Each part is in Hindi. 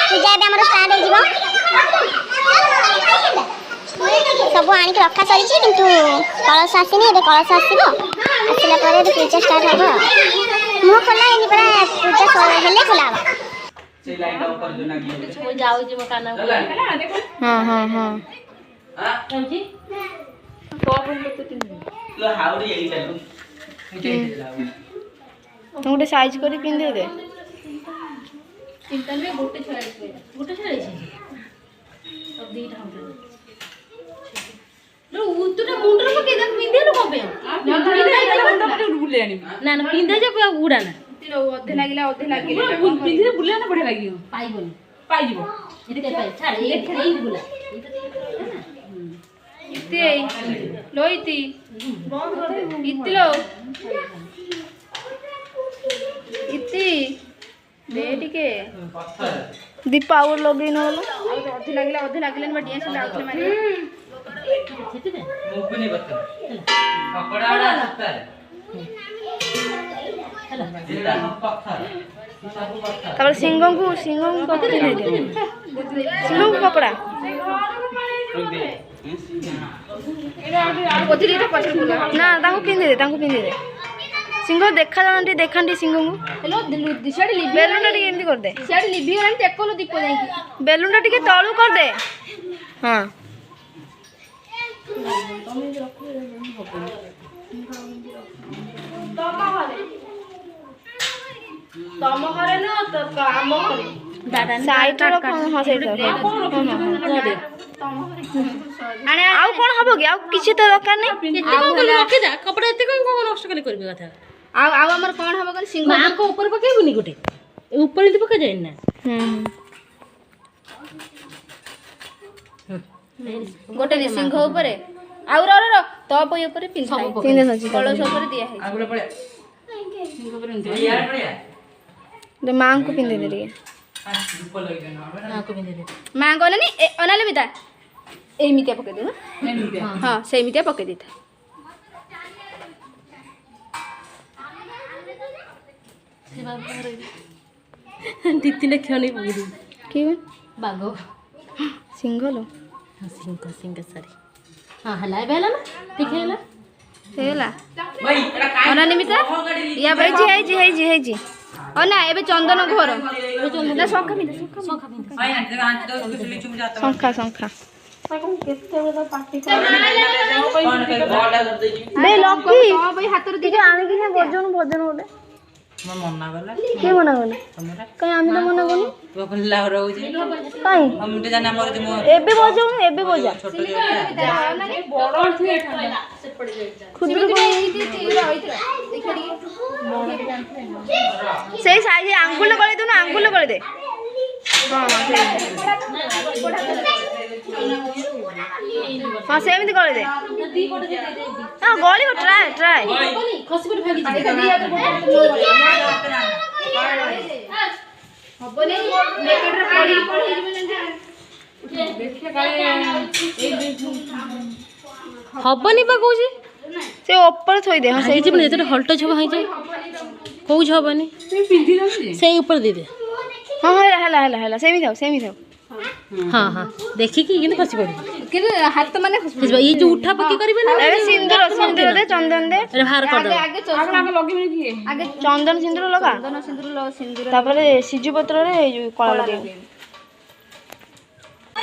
पूजा एबे हमर स्टार्ट हो जीवो सब आनी के रखा सरी छी किंतु कलश आसीनी एबे कलश आसीबो आसिला परे पूजा स्टार्ट होबो मु खोला एनी परा पूजा हेले खोला से लाइन ऊपर जो नागी हो जाओ जे मकान हां हां हां हां जी कोन को तीन लो हाउडी एई चालू तुम गोटे साइज करी पिंधे दे चिंतन में गोटे छाड़ी छे अब दीटा हम लो उतुटा मुंडर पके देख पिंधे लो कबे ना मुंडर पके बुले आनी ना ना पिंधे जे उड़ा ना तिलो अधे लागिला पिंधे बुले ना बढ़िया लागियो पाई जीवो एते पाई छाड़ एई बुला इते लोइती इतलो इति बेटी के दीपा और लगे न वाला अधे लागिला न बढ़िया से लाउथले मारे सेति दे मुख नहीं बता कपड़ा वाला लगता है जिला पत्थर तब सिंगों को कपड़े दे दे सिंगों को कपड़ा ना तांको पिंदे दे सिंह देखा जाना देखांडी सिंह को हेलो दिशाडी लिबी बेलुन टी एंती कर दे सियाडी लिबी गलानी टेकोलो दीप जाई बेलुन टी तळू कर दे हां तम घरे न तो काम करे दादा साइड रो हां साइड आने आउ कोन हबो गे आउ किछि त दरकार नै एते कोन कर रखि जा कपड़ा एते कोन नष्ट कले करबे कथा आउ आउ हमर कोन हबो कन सिंह मां को ऊपर पकेबुनी गोटे ऊपर नी पके जाय ना गोटे रे सिंह ऊपर आउ रो तो पय ऊपर पिंधा सची कलश ऊपर दिया है आगुला पड़े सिंह ऊपर नहीं यार पड़े दे मां को पिंधे दे रे ऊपर लग देना मां को पिंधे दे मां को नहीं अनाले बिता ए मितिया पके दे ना हां से मितिया पके देता से बाबा रे दीदी ने क्यों नहीं पके दी क्यों बागो सिंगल सिंह सारी हां हला बेला ना ठीक है ना सेला भाई एटा काय अना निमिता या भाई जी अना एबे चंदन घर ना शंखा केते बे पार्टी बे लकी भाई हाथ रे दिखे आने कि भजन ओडे म मन्ना गला के मना गला हमरा कई आमी तो मना गनी तो बल्ला रहउ जे कई हम ते जाने हमर जे एबे बजा छोटो जे बड़ो थे से पड़ जाय खुदुरुकुनी देखड़ी से साइज अंगुल गले दो ना अंगुल गले दे हां हां से एमिति गले दे हां गली को ट्राई खसी पर भागी हबने नेकेट रे पड़ी देखिए काले हबनी बा कहू से ऊपर थोई दे हां से जे जेते हल्ट छबा है जे कहू छबनी से पिंधी दे से ऊपर दे दे हां हला सेमी थाओ हां देखि कि किने खसी पड़ी कि हाथ माने खसी ये जो उठा पकी करबे ना अरे सिंदूर दे चंदन दे अरे बाहर कर दे आगे लगे कि आगे चंदन सिंदूर लगा सिंदूर तापर सिजु पत्र रे जो कळा लगे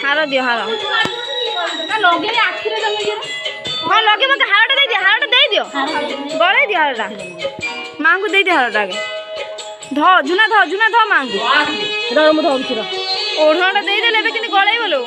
हार दियो हार ना लगे आखि रे लगे हां लगे मके हारटा दे दियो गळे दियो हारटा मां को दे दियो हारटा आगे झुना ध मां को रो मु धोछि रो ओढ़ाटा दे देले बे किने गळाई बोलो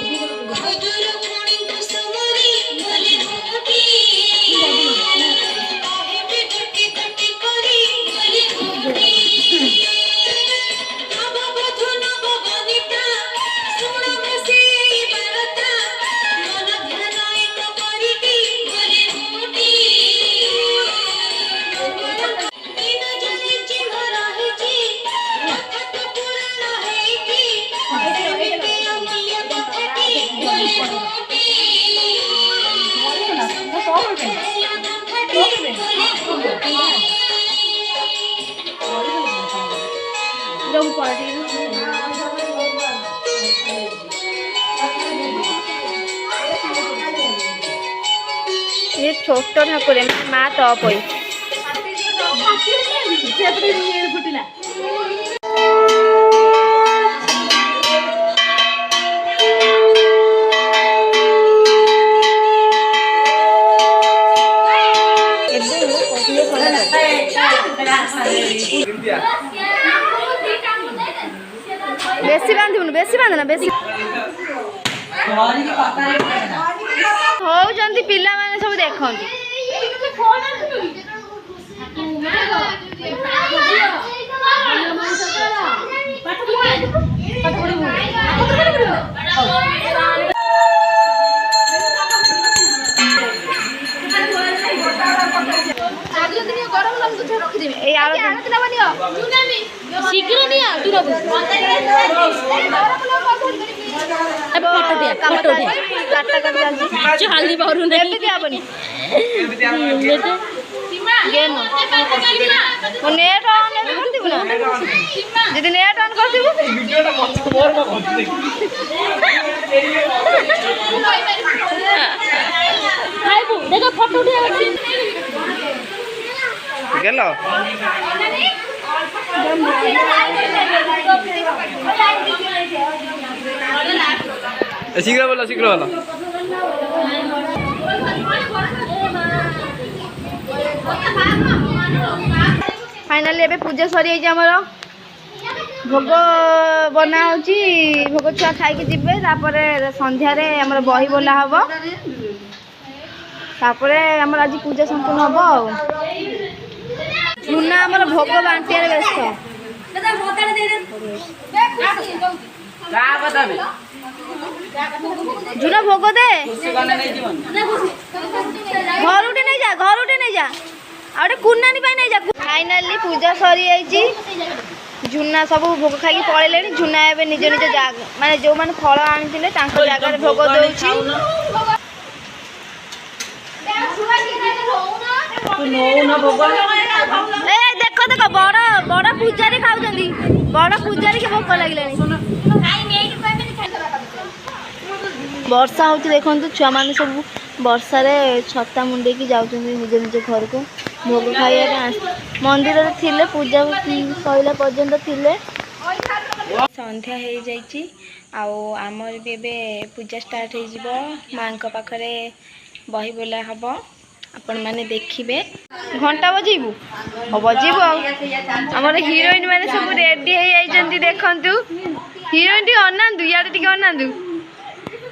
छोट ठाकुर माँ तपई बेसी बांधुन बेसी बांधना बेसी होउचंती पिला माने सब देखंती शीघ्र हल्दी पाउडर गेम नेट ऑन करथिबु ना जदी नेट ऑन करथिबु खाइबु देखो फोटो उठा गेलो शीघ्र बोलो फाइनली एबे पूजा सरी आमर भोग बना होची भोग छुआ खाई जीवे संध्यारे आमर बही बोला हम तापरे आमर आज पूजा संपूर्ण हम लुना आमर भोग बांटियार व्यस्त जुना भोग दे घर उठे नहीं जा आउटे कुनानी नहीं जा फाइनाली पूजा सरी जाइए झुना सब भोग खाई पड़े झुना ए निज निज जगह माने जो मैंने फल आनी जगह भोग दौची देख देख बड़ बड़ पूजारी खाऊ बड़ पूजारी के भोक लगे वर्षा हो देखो छुआ मैंने सब वर्षा छता मुंडे की जाऊँ निज निज घर को भोग खाइबा मंदिर थिले पूजा सैला पर्यंत थिले संध्या हो जाइए आमर भी एबे पूजा स्टार्ट हो माँ पाखरे बही बोला हम आपण मैंने देखिए घंटा बजेबू बजेबू आमर हिरोइन मैंने सब रेडी हो देखु हिरोइन टी अनातु इे टी अनातु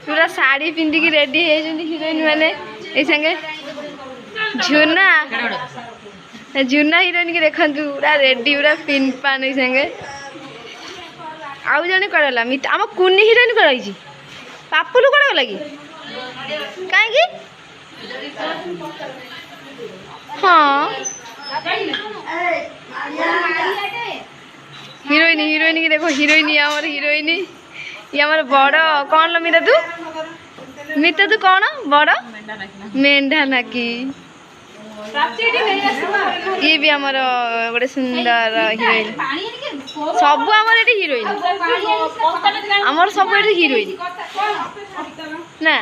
पूरा साड़ी पिंधिकी रेडी हिरोइन मैंने संगे झुना झुना हिरोइन की देखु पूरा रेडी पूरा पिन पान संगे आउ जने कड़ला आम कुनी हिरोइन कड़ाई पापुलू कड़ा गला कि कहीं हाँ हिरोइन हिरोइन की देखो हिरोइन आमर हिरोइन ये आमर बड़ कौन लो मिता तू कौन बड़ मेंढा नाकी ये भी आमर गोटे सुंदर हिरोइन सब आमर ये हिरोइन आमर सब ये हिरोइन ना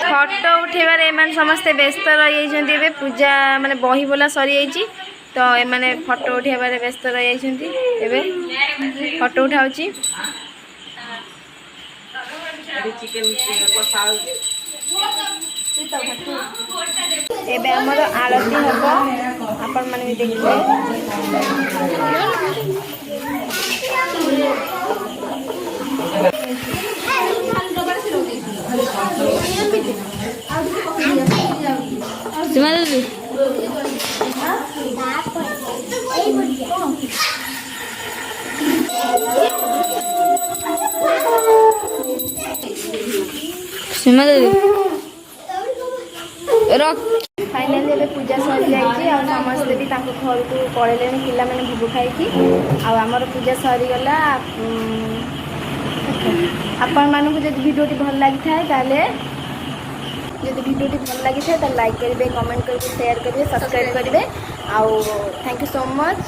फटो उठेबार एमान समस्ते व्यस्त रही पूजा माने बही बोला सरी जाइए तो एमाने फटो उठेबार व्यस्त रही फटो उठाऊची एबे हमर आरती हम आपण माने भी देखिए सीमा दीदी फाइनाली एबे पूजा सरी जाइए और समस्ते भी घर को पड़े पिला मैंने भोग खाई आमर पूजा सरीगला आपण मानक जब भिडियोटी भल लगी थाए जब भिडियोटी भल लगी थाए लाइक करेंगे कमेंट करेंगे शेयर करेंगे सब्सक्राइब करेंगे आउ थैंक यू सो मच।